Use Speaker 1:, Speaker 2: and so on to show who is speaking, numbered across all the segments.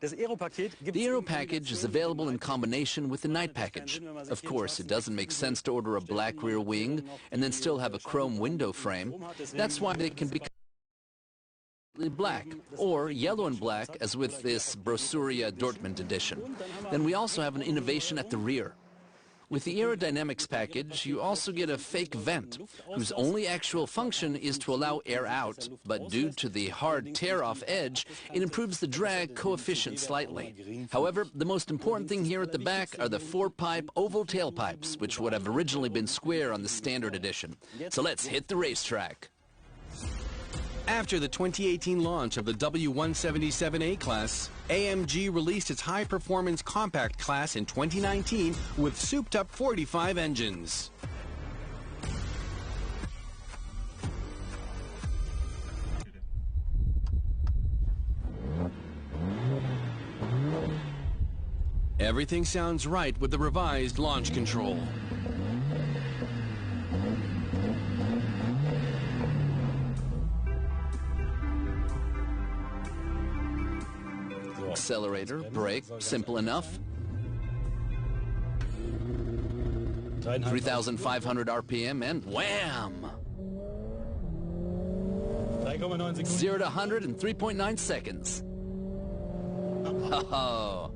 Speaker 1: The Aero package is available in combination with the Night package. Of course, it doesn't make sense to order a black rear wing and then still have a chrome window frame. That's why they can be black, or yellow and black, as with this Brossuria Dortmund edition. Then we also have an innovation at the rear. With the aerodynamics package, you also get a fake vent, whose only actual function is to allow air out, but due to the hard tear-off edge, it improves the drag coefficient slightly. However, the most important thing here at the back are the 4-pipe oval tailpipes, which would have originally been square on the standard edition. So let's hit the racetrack.
Speaker 2: After the 2018 launch of the W177 A-Class, AMG released its high-performance compact class in 2019 with souped-up 45 engines. Everything sounds right with the revised launch control.
Speaker 1: Accelerator, brake, simple enough. 3,500 RPM and wham! 0 to 100 in 3.9 seconds. Oh.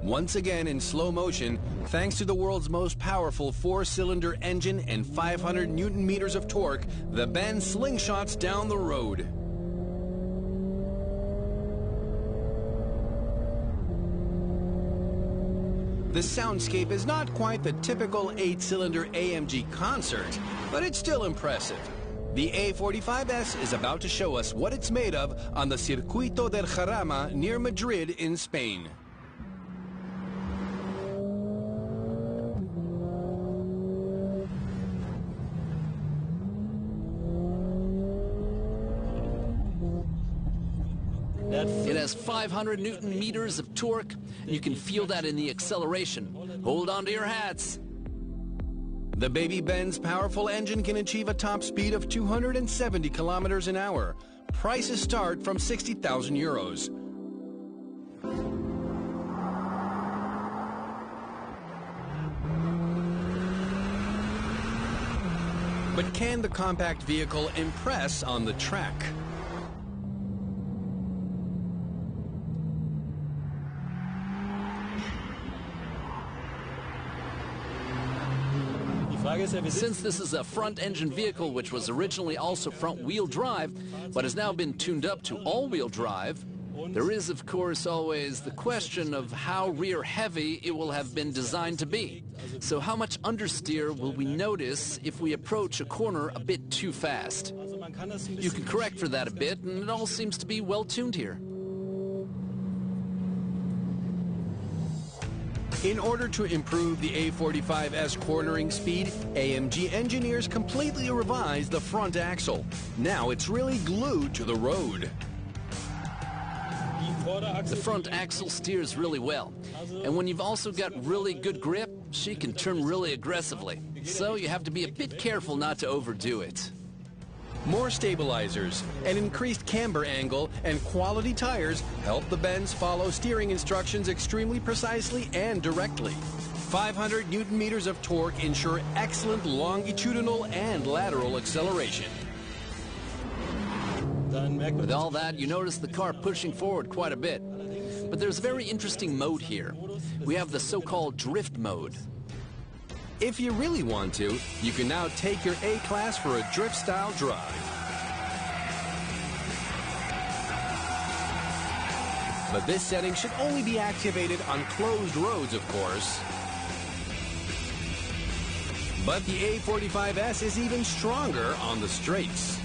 Speaker 2: Once again in slow motion, thanks to the world's most powerful 4-cylinder engine and 500 Newton-meters of torque, the Benz slingshots down the road. The soundscape is not quite the typical 8-cylinder AMG concert, but it's still impressive. The A45S is about to show us what it's made of on the Circuito del Jarama near Madrid in Spain.
Speaker 1: It has 500 Newton meters of torque. You can feel that in the acceleration. Hold on to your hats.
Speaker 2: The baby Benz powerful engine can achieve a top speed of 270 kilometers an hour. Prices start from 60,000 euros. But can the compact vehicle impress on the track?
Speaker 1: Since this is a front-engine vehicle which was originally also front-wheel drive, but has now been tuned up to all-wheel drive, there is, of course, always the question of how rear-heavy it will have been designed to be. So how much understeer will we notice if we approach a corner a bit too fast? You can correct for that a bit, and it all seems to be well-tuned here.
Speaker 2: In order to improve the A45S cornering speed, AMG engineers completely revised the front axle. Now it's really glued to the road.
Speaker 1: The front axle steers really well, and when you've also got really good grip, she can turn really aggressively. So you have to be a bit careful not to overdo it.
Speaker 2: More stabilizers, an increased camber angle, and quality tires help the Benz follow steering instructions extremely precisely and directly. 500 Newton meters of torque ensure excellent longitudinal and lateral acceleration.
Speaker 1: With all that, you notice the car pushing forward quite a bit. But there's a very interesting mode here. We have the so-called drift mode.
Speaker 2: If you really want to, you can now take your A-Class for a drift-style drive. But this setting should only be activated on closed roads, of course. But the A45S is even stronger on the straights.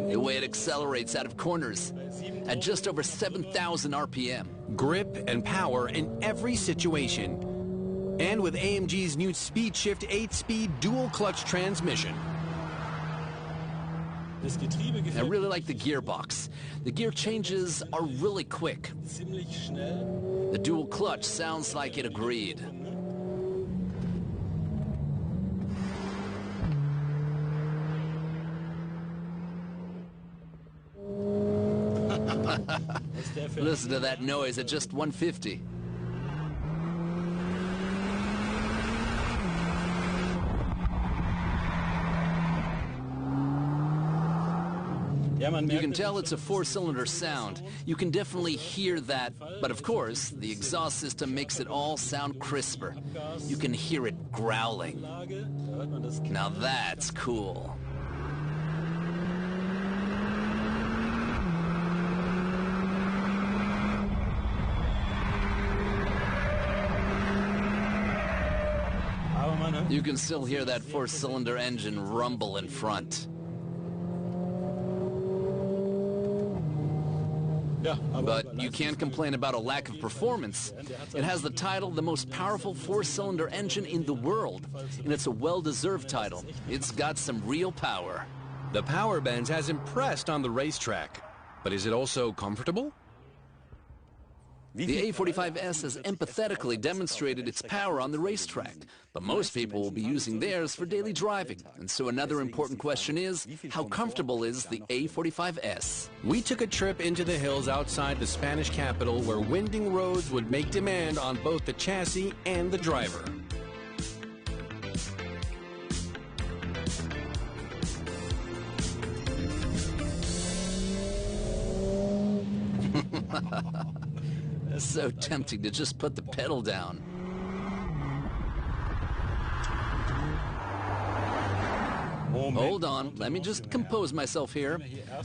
Speaker 1: The way it accelerates out of corners at just over 7,000 RPM.
Speaker 2: Grip and power in every situation. And with AMG's new Speed Shift 8-speed dual-clutch transmission.
Speaker 1: I really like the gearbox. The gear changes are really quick. The dual clutch sounds like it agreed. Listen to that noise at just 150. You can tell it's a four-cylinder sound. You can definitely hear that, but of course, the exhaust system makes it all sound crisper. You can hear it growling. Now that's cool. You can still hear that four-cylinder engine rumble in front. But you can't complain about a lack of performance. It has the title, the most powerful four-cylinder engine in the world, and it's a well-deserved title. It's got some real power.
Speaker 2: The Power Benz has impressed on the racetrack, but is it also comfortable?
Speaker 1: The A45S has empathetically demonstrated its power on the racetrack, but most people will be using theirs for daily driving. And so another important question is, how comfortable is the A45S?
Speaker 2: We took a trip into the hills outside the Spanish capital where winding roads would make demand on both the chassis and the driver.
Speaker 1: It's so tempting to just put the pedal down. Hold on, let me just compose myself here.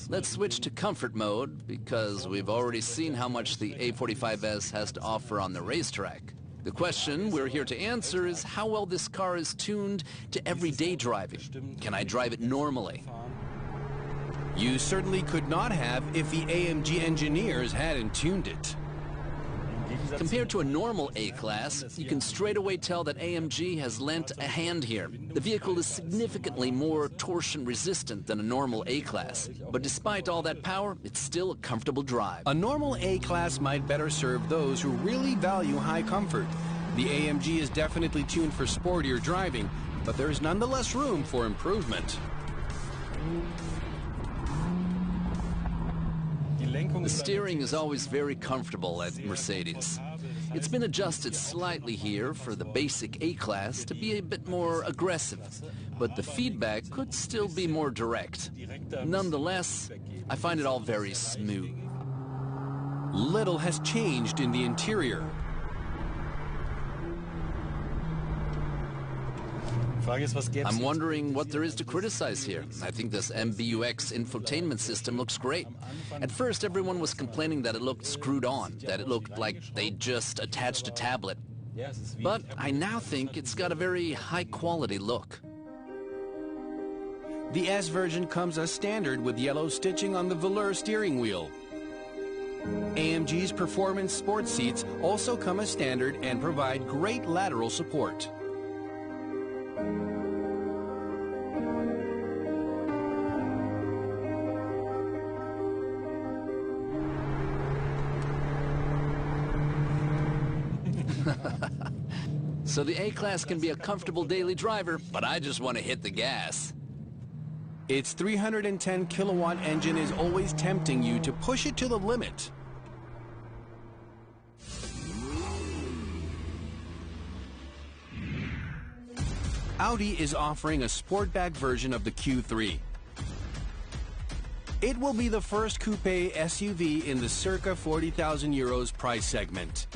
Speaker 1: Let's switch to comfort mode, because we've already seen how much the A45S has to offer on the racetrack. The question we're here to answer is how well this car is tuned to everyday driving. Can I drive it normally?
Speaker 2: You certainly could not have if the AMG engineers hadn't tuned it.
Speaker 1: Compared to a normal A-Class, you can straight away tell that AMG has lent a hand here. The vehicle is significantly more torsion resistant than a normal A-Class, but despite all that power, it's still a comfortable drive.
Speaker 2: A normal A-Class might better serve those who really value high comfort. The AMG is definitely tuned for sportier driving, but there is nonetheless room for improvement.
Speaker 1: The steering is always very comfortable at Mercedes. It's been adjusted slightly here for the basic A-Class to be a bit more aggressive, but the feedback could still be more direct. Nonetheless, I find it all very smooth.
Speaker 2: Little has changed in the interior.
Speaker 1: I'm wondering what there is to criticize here. I think this MBUX infotainment system looks great. At first, everyone was complaining that it looked screwed on, that it looked like they just attached a tablet. But I now think it's got a very high-quality look.
Speaker 2: The S version comes as standard with yellow stitching on the velour steering wheel. AMG's performance sports seats also come as standard and provide great lateral support.
Speaker 1: So the A-Class can be a comfortable daily driver, but I just want to hit the gas.
Speaker 2: Its 310 kilowatt engine is always tempting you to push it to the limit. Audi is offering a sportback version of the Q3. It will be the first coupe SUV in the circa 40,000 euros price segment.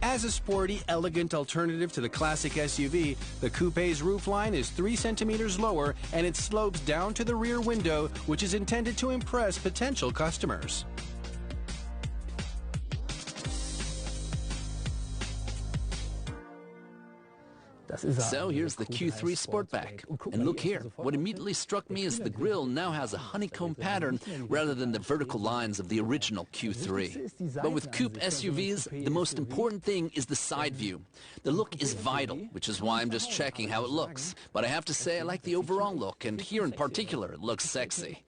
Speaker 2: As a sporty, elegant alternative to the classic SUV, the coupe's roofline is 3 centimeters lower and it slopes down to the rear window, which is intended to impress potential customers.
Speaker 1: So here's the Q3 Sportback. And look here, what immediately struck me is the grille now has a honeycomb pattern rather than the vertical lines of the original Q3. But with coupe SUVs, the most important thing is the side view. The look is vital, which is why I'm just checking how it looks. But I have to say I like the overall look, and here in particular, it looks sexy.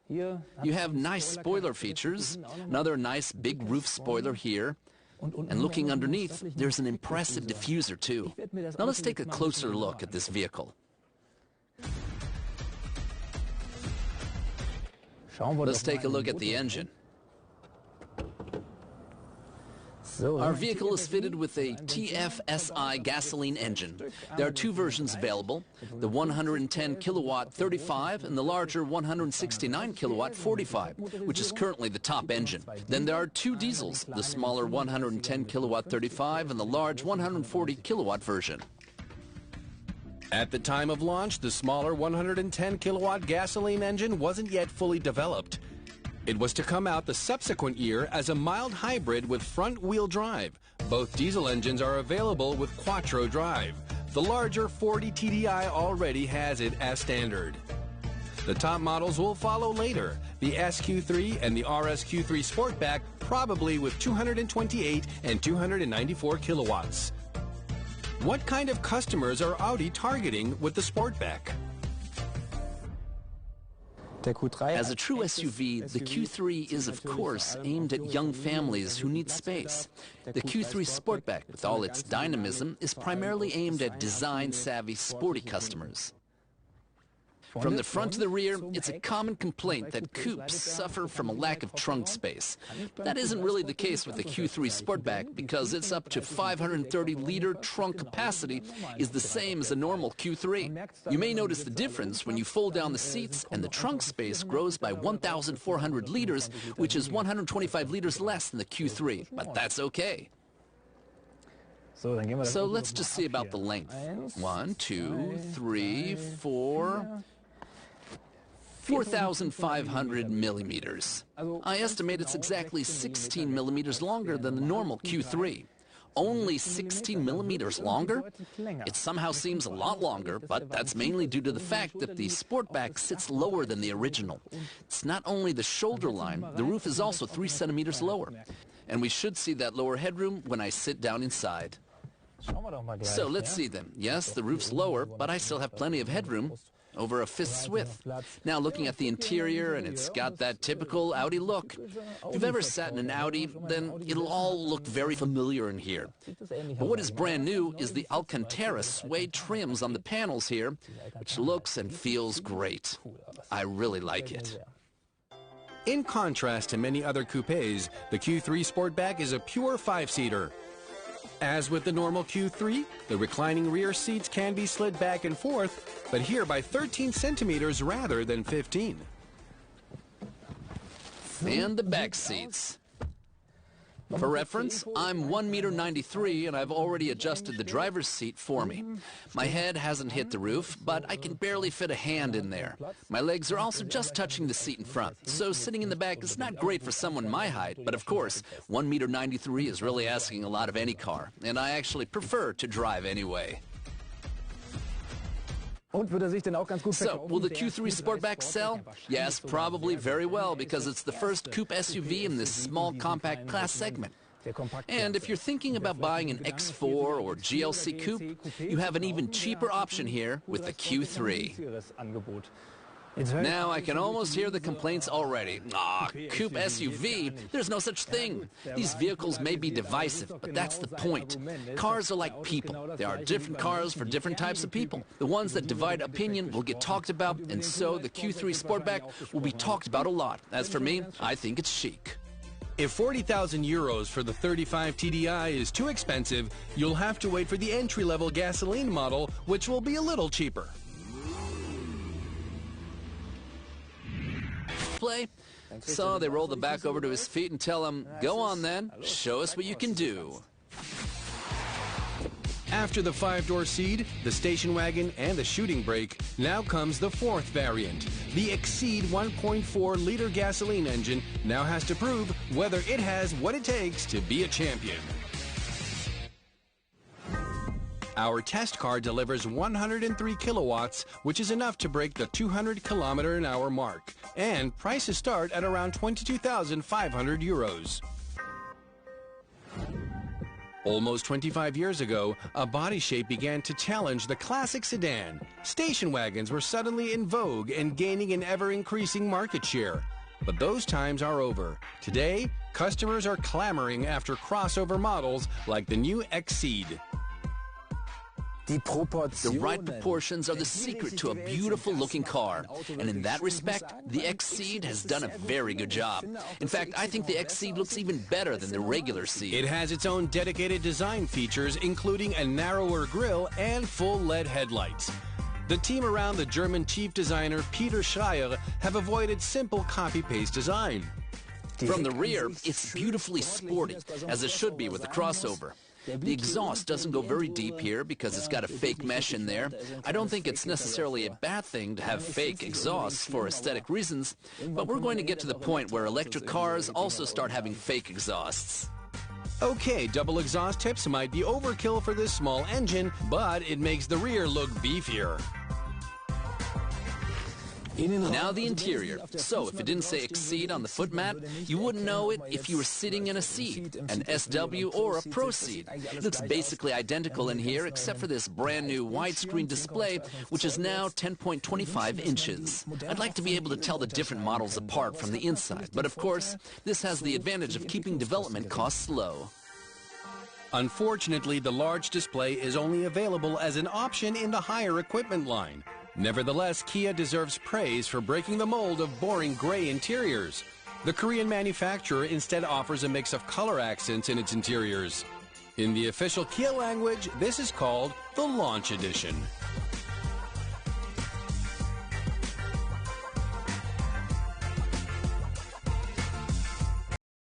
Speaker 1: You have nice spoiler features, another nice big roof spoiler here. And looking underneath, there's an impressive diffuser too. Now let's take a closer look at this vehicle. Let's take a look at the engine. Our vehicle is fitted with a TFSI gasoline engine. There are two versions available, the 110 kilowatt 35 and the larger 169 kilowatt 45, which is currently the top engine. Then there are two diesels, the smaller 110 kilowatt 35 and the large 140 kilowatt version.
Speaker 2: At the time of launch, the smaller 110 kilowatt gasoline engine wasn't yet fully developed. It was to come out the subsequent year as a mild hybrid with front-wheel drive. Both diesel engines are available with quattro drive. The larger 40 TDI already has it as standard. The top models will follow later, the SQ3 and the RSQ3 Sportback, probably with 228 and 294 kilowatts. What kind of customers are Audi targeting with the Sportback?
Speaker 1: As a true SUV, the Q3 is, of course, aimed at young families who need space. The Q3 Sportback, with all its dynamism, is primarily aimed at design-savvy, sporty customers. From the front to the rear, it's a common complaint that coupes suffer from a lack of trunk space. But that isn't really the case with the Q3 Sportback, because its up to 530-liter trunk capacity is the same as a normal Q3. You may notice the difference when you fold down the seats and the trunk space grows by 1,400 liters, which is 125 liters less than the Q3, but that's okay. So let's just see about the length. 1, 2, 3, 4... 4,500 millimeters. I estimate it's exactly 16 millimeters longer than the normal Q3. Only 16 millimeters longer? It somehow seems a lot longer, but that's mainly due to the fact that the Sportback sits lower than the original. It's not only the shoulder line, the roof is also 3 centimeters lower. And we should see that lower headroom when I sit down inside. So let's see then. Yes, the roof's lower, but I still have plenty of headroom. Over a fist's width. Now looking at the interior, and it's got that typical Audi look. If you've ever sat in an Audi, then it'll all look very familiar in here. But what is brand new is the Alcantara suede trims on the panels here, which looks and feels great. I really like it.
Speaker 2: In contrast to many other coupes, the Q3 Sportback is a pure 5-seater. As with the normal Q3, the reclining rear seats can be slid back and forth, but here by 13 centimeters rather than 15.
Speaker 1: And the back seats. For reference, I'm 1.93 meters and I've already adjusted the driver's seat for me. My head hasn't hit the roof, but I can barely fit a hand in there. My legs are also just touching the seat in front, so sitting in the back is not great for someone my height, but of course, 1.93 meters is really asking a lot of any car, and I actually prefer to drive anyway. So, will the Q3 Sportback sell? Yes, probably very well, because it's the first coupe SUV in this small compact class segment. And if you're thinking about buying an X4 or GLC coupe, you have an even cheaper option here with the Q3. Now I can almost hear the complaints already. Coupe SUV, there's no such thing. These vehicles may be divisive, but that's the point. Cars are like people. There are different cars for different types of people. The ones that divide opinion will get talked about, and so the Q3 Sportback will be talked about a lot. As for me, I think it's chic.
Speaker 2: If 40,000 euros for the 35 TDI is too expensive, you'll have to wait for the entry-level gasoline model, which will be a little cheaper.
Speaker 1: Play. So they roll the back over to his feet and tell him, go on then, show us what you can do.
Speaker 2: After the 5-door seat, the station wagon, and the shooting brake, now comes the fourth variant. The Exceed 1.4-liter gasoline engine now has to prove whether it has what it takes to be a champion. Our test car delivers 103 kilowatts, which is enough to break the 200-kilometer-an-hour mark. And prices start at around 22,500 euros. Almost 25 years ago, a body shape began to challenge the classic sedan. Station wagons were suddenly in vogue and gaining an ever-increasing market share. But those times are over. Today, customers are clamoring after crossover models like the new Exceed.
Speaker 1: The right proportions are the secret to a beautiful-looking car, and in that respect, the Exceed has done a very good job. In fact, I think the Exceed looks even better than the regular Ceed.
Speaker 2: It has its own dedicated design features, including a narrower grille and full LED headlights. The team around the German chief designer Peter Schreier have avoided simple copy-paste design.
Speaker 1: From the rear, it's beautifully sporty, as it should be with the crossover. The exhaust doesn't go very deep here because it's got a fake mesh in there. I don't think it's necessarily a bad thing to have fake exhausts for aesthetic reasons, but we're going to get to the point where electric cars also start having fake exhausts.
Speaker 2: Okay, double exhaust tips might be overkill for this small engine, but it makes the rear look beefier.
Speaker 1: Now the interior. So if it didn't say Exceed on the foot mat, you wouldn't know it if you were sitting in a Ceed, an SW or a Pro Ceed. It looks basically identical in here except for this brand new widescreen display, which is now 10.25 inches. I'd like to be able to tell the different models apart from the inside, but of course, this has the advantage of keeping development costs low.
Speaker 2: Unfortunately, the large display is only available as an option in the higher equipment line. Nevertheless, Kia deserves praise for breaking the mold of boring gray interiors. The Korean manufacturer instead offers a mix of color accents in its interiors. In the official Kia language, this is called the Launch Edition.